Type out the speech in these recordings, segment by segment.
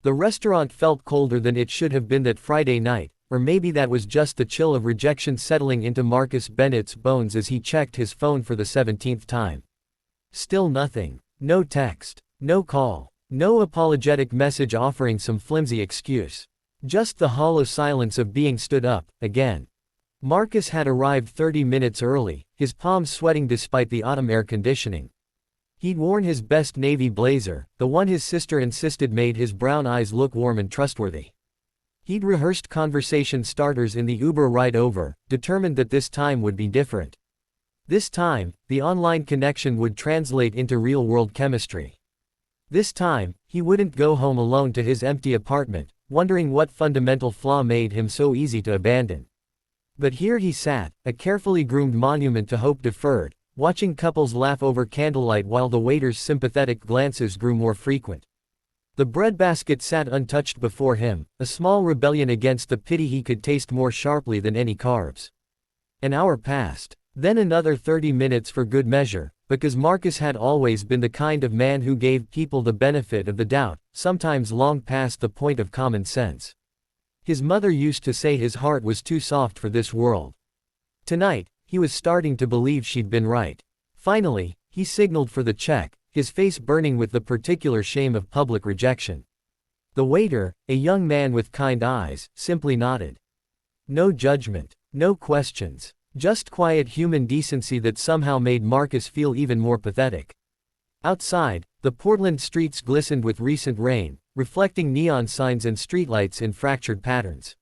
The restaurant felt colder than it should have been that Friday night, or maybe that was just the chill of rejection settling into Marcus Bennett's bones as he checked his phone for the 17th time. Still nothing. No text. No call. No apologetic message offering some flimsy excuse. Just the hollow silence of being stood up, again. Marcus had arrived 30 minutes early, his palms sweating despite the autumn air conditioning. He'd worn his best navy blazer, the one his sister insisted made his brown eyes look warm and trustworthy. He'd rehearsed conversation starters in the Uber ride over, determined that this time would be different. This time, the online connection would translate into real-world chemistry. This time, he wouldn't go home alone to his empty apartment, wondering what fundamental flaw made him so easy to abandon. But here he sat, a carefully groomed monument to hope deferred, watching couples laugh over candlelight while the waiter's sympathetic glances grew more frequent. The breadbasket sat untouched before him, a small rebellion against the pity he could taste more sharply than any carbs. An hour passed. Then another 30 minutes for good measure, because Marcus had always been the kind of man who gave people the benefit of the doubt, sometimes long past the point of common sense. His mother used to say his heart was too soft for this world. Tonight, he was starting to believe she'd been right. Finally, he signaled for the check, his face burning with the particular shame of public rejection. The waiter, a young man with kind eyes, simply nodded. No judgment. No questions. Just quiet human decency that somehow made Marcus feel even more pathetic. Outside, the Portland streets glistened with recent rain, reflecting neon signs and streetlights in fractured patterns.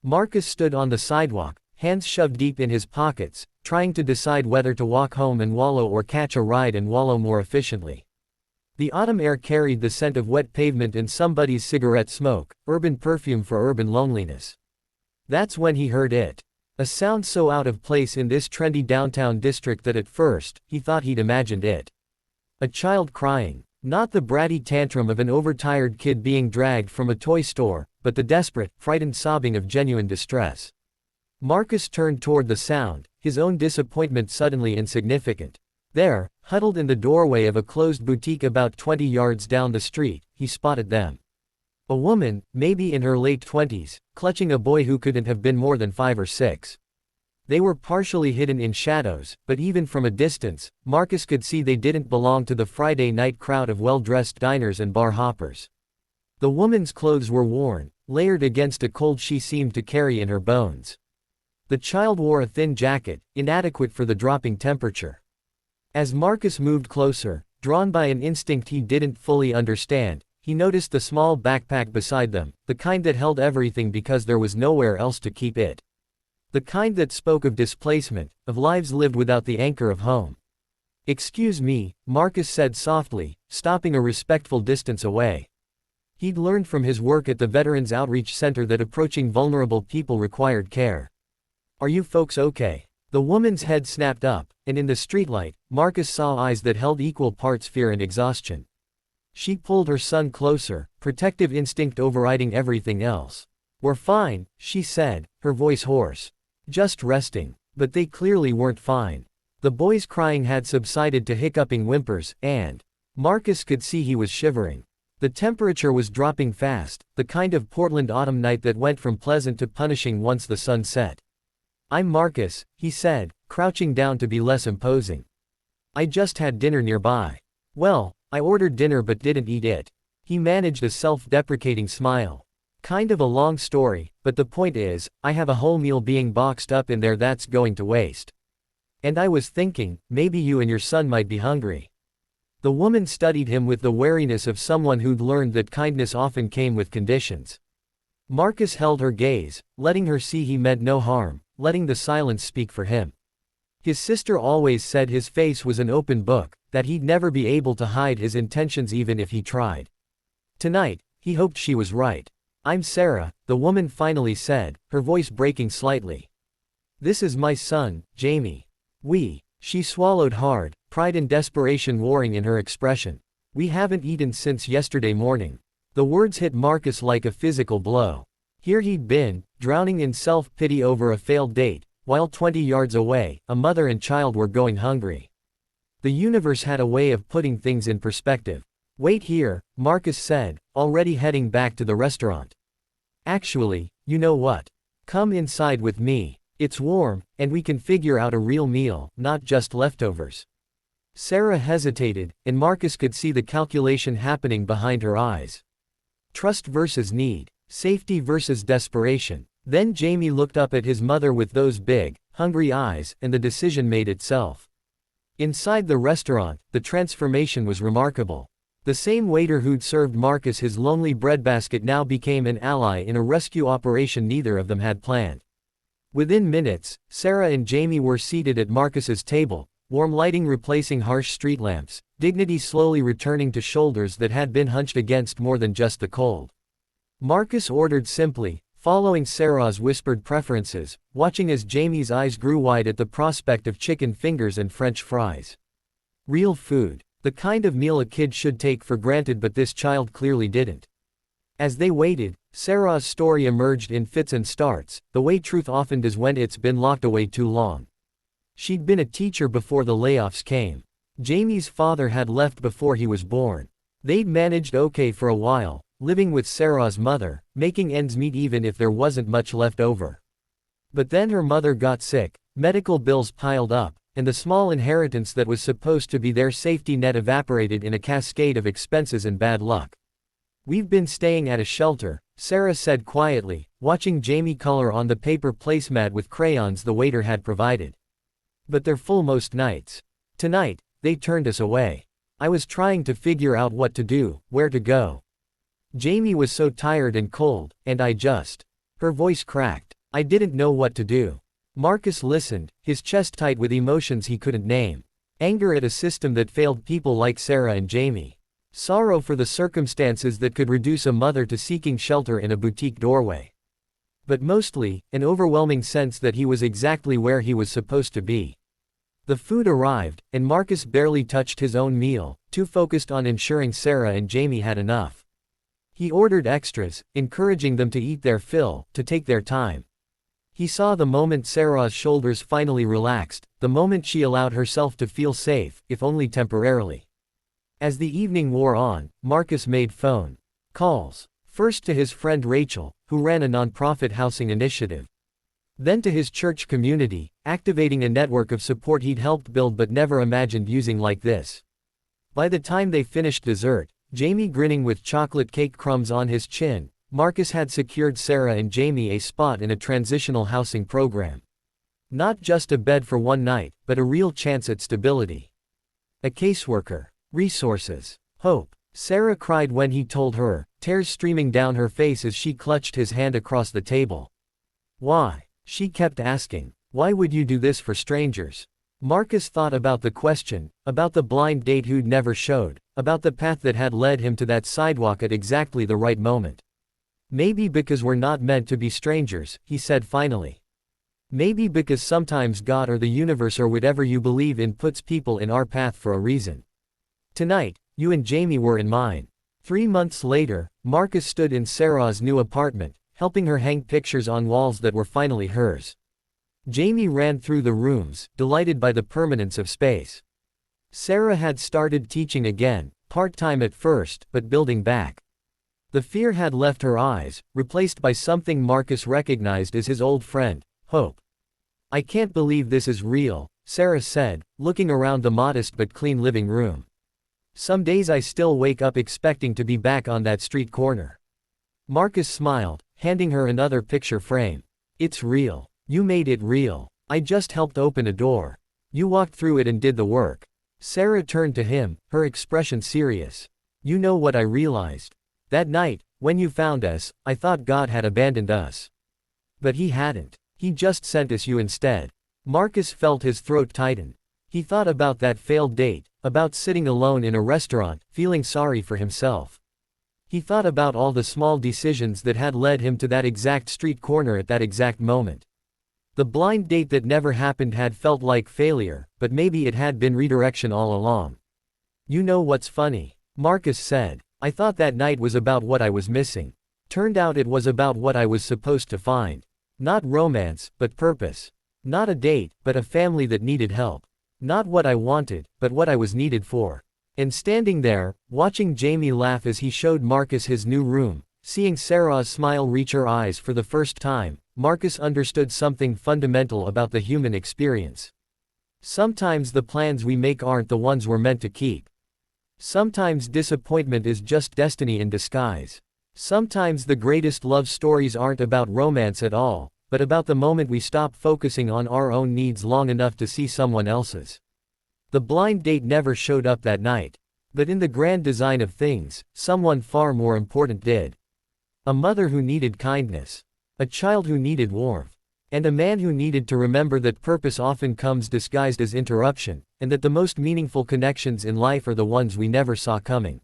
Marcus stood on the sidewalk, hands shoved deep in his pockets, trying to decide whether to walk home and wallow or catch a ride and wallow more efficiently. The autumn air carried the scent of wet pavement and somebody's cigarette smoke, urban perfume for urban loneliness. That's when he heard it. A sound so out of place in this trendy downtown district that at first, he thought he'd imagined it. A child crying. Not the bratty tantrum of an overtired kid being dragged from a toy store, but the desperate, frightened sobbing of genuine distress. Marcus turned toward the sound, his own disappointment suddenly insignificant. There, huddled in the doorway of a closed boutique about 20 yards down the street, he spotted them. A woman, maybe in her late 20s, clutching a boy who couldn't have been more than 5 or 6. They were partially hidden in shadows, but even from a distance, Marcus could see they didn't belong to the Friday night crowd of well-dressed diners and bar hoppers. The woman's clothes were worn, layered against a cold she seemed to carry in her bones. The child wore a thin jacket, inadequate for the dropping temperature. As Marcus moved closer, drawn by an instinct he didn't fully understand, he noticed the small backpack beside them, the kind that held everything because there was nowhere else to keep it. The kind that spoke of displacement, of lives lived without the anchor of home. "Excuse me," Marcus said softly, stopping a respectful distance away. He'd learned from his work at the Veterans Outreach Center that approaching vulnerable people required care. "Are you folks okay?" The woman's head snapped up, and in the streetlight, Marcus saw eyes that held equal parts fear and exhaustion. She pulled her son closer, protective instinct overriding everything else. "We're fine," she said, her voice hoarse. "Just resting." But they clearly weren't fine. The boy's crying had subsided to hiccuping whimpers, and Marcus could see he was shivering. The temperature was dropping fast, the kind of Portland autumn night that went from pleasant to punishing once the sun set. "I'm Marcus," he said, crouching down to be less imposing. "I just had dinner nearby." "Well, I ordered dinner but didn't eat it." He managed a self-deprecating smile. "Kind of a long story, but the point is, I have a whole meal being boxed up in there that's going to waste. And I was thinking, maybe you and your son might be hungry." The woman studied him with the wariness of someone who'd learned that kindness often came with conditions. Marcus held her gaze, letting her see he meant no harm, letting the silence speak for him. His sister always said his face was an open book, that he'd never be able to hide his intentions even if he tried. Tonight, he hoped she was right. "I'm Sarah," the woman finally said, her voice breaking slightly. "This is my son, Jamie. She swallowed hard, pride and desperation warring in her expression. "We haven't eaten since yesterday morning." The words hit Marcus like a physical blow. Here he'd been, drowning in self-pity over a failed date, while 20 yards away, a mother and child were going hungry. The universe had a way of putting things in perspective. "Wait here," Marcus said, already heading back to the restaurant. Actually, you know what? Come inside with me. It's warm, and we can figure out a real meal, not just leftovers. Sarah hesitated, and Marcus could see the calculation happening behind her eyes. Trust versus need. Safety versus desperation. Then Jamie looked up at his mother with those big, hungry eyes, and the decision made itself. Inside the restaurant, the transformation was remarkable. The same waiter who'd served Marcus his lonely breadbasket now became an ally in a rescue operation neither of them had planned. Within minutes, Sarah and Jamie were seated at Marcus's table, warm lighting replacing harsh street lamps, dignity slowly returning to shoulders that had been hunched against more than just the cold. Marcus ordered simply, following Sarah's whispered preferences, watching as Jamie's eyes grew wide at the prospect of chicken fingers and French fries. Real food. The kind of meal a kid should take for granted, but this child clearly didn't. As they waited, Sarah's story emerged in fits and starts, the way truth often does when it's been locked away too long. She'd been a teacher before the layoffs came. Jamie's father had left before he was born. They'd managed okay for a while, living with Sarah's mother, making ends meet even if there wasn't much left over. But then her mother got sick, medical bills piled up, and the small inheritance that was supposed to be their safety net evaporated in a cascade of expenses and bad luck. "We've been staying at a shelter," Sarah said quietly, watching Jamie color on the paper placemat with crayons the waiter had provided. "But they're full most nights. Tonight, they turned us away. I was trying to figure out what to do, where to go. Jamie was so tired and cold, and I just..." Her voice cracked. "I didn't know what to do." Marcus listened, his chest tight with emotions he couldn't name. Anger at a system that failed people like Sarah and Jamie. Sorrow for the circumstances that could reduce a mother to seeking shelter in a boutique doorway. But mostly, an overwhelming sense that he was exactly where he was supposed to be. The food arrived, and Marcus barely touched his own meal, too focused on ensuring Sarah and Jamie had enough. He ordered extras, encouraging them to eat their fill, to take their time. He saw the moment Sarah's shoulders finally relaxed, the moment she allowed herself to feel safe, if only temporarily. As the evening wore on, Marcus made phone calls. First to his friend Rachel, who ran a nonprofit housing initiative. Then to his church community, activating a network of support he'd helped build but never imagined using like this. By the time they finished dessert, Jamie grinning with chocolate cake crumbs on his chin, Marcus had secured Sarah and Jamie a spot in a transitional housing program. Not just a bed for one night, but a real chance at stability. A caseworker. Resources. Hope. Sarah cried when he told her, tears streaming down her face as she clutched his hand across the table. "Why?" she kept asking. "Why would you do this for strangers?" Marcus thought about the question, about the blind date who'd never showed, about the path that had led him to that sidewalk at exactly the right moment. "Maybe because we're not meant to be strangers," he said finally. "Maybe because sometimes God or the universe or whatever you believe in puts people in our path for a reason. Tonight, you and Jamie were in mine." 3 months later, Marcus stood in Sarah's new apartment, helping her hang pictures on walls that were finally hers. Jamie ran through the rooms, delighted by the permanence of space. Sarah had started teaching again, part-time at first, but building back. The fear had left her eyes, replaced by something Marcus recognized as his old friend, hope. "I can't believe this is real," Sarah said, looking around the modest but clean living room. "Some days I still wake up expecting to be back on that street corner." Marcus smiled, handing her another picture frame. "It's real. You made it real. I just helped open a door. You walked through it and did the work." Sarah turned to him, her expression serious. "You know what I realized? That night, when you found us, I thought God had abandoned us. But he hadn't. He just sent us you instead." Marcus felt his throat tighten. He thought about that failed date, about sitting alone in a restaurant, feeling sorry for himself. He thought about all the small decisions that had led him to that exact street corner at that exact moment. The blind date that never happened had felt like failure, but maybe it had been redirection all along. "You know what's funny?" Marcus said. "I thought that night was about what I was missing. Turned out it was about what I was supposed to find. Not romance, but purpose. Not a date, but a family that needed help. Not what I wanted, but what I was needed for. And standing there, watching Jamie laugh as he showed Marcus his new room, seeing Sarah's smile reach her eyes for the first time, Marcus understood something fundamental about the human experience. Sometimes the plans we make aren't the ones we're meant to keep. Sometimes disappointment is just destiny in disguise. Sometimes the greatest love stories aren't about romance at all, but about the moment we stop focusing on our own needs long enough to see someone else's. The blind date never showed up that night. But in the grand design of things, someone far more important did. A mother who needed kindness. A child who needed warmth. And a man who needed to remember that purpose often comes disguised as interruption, and that the most meaningful connections in life are the ones we never saw coming.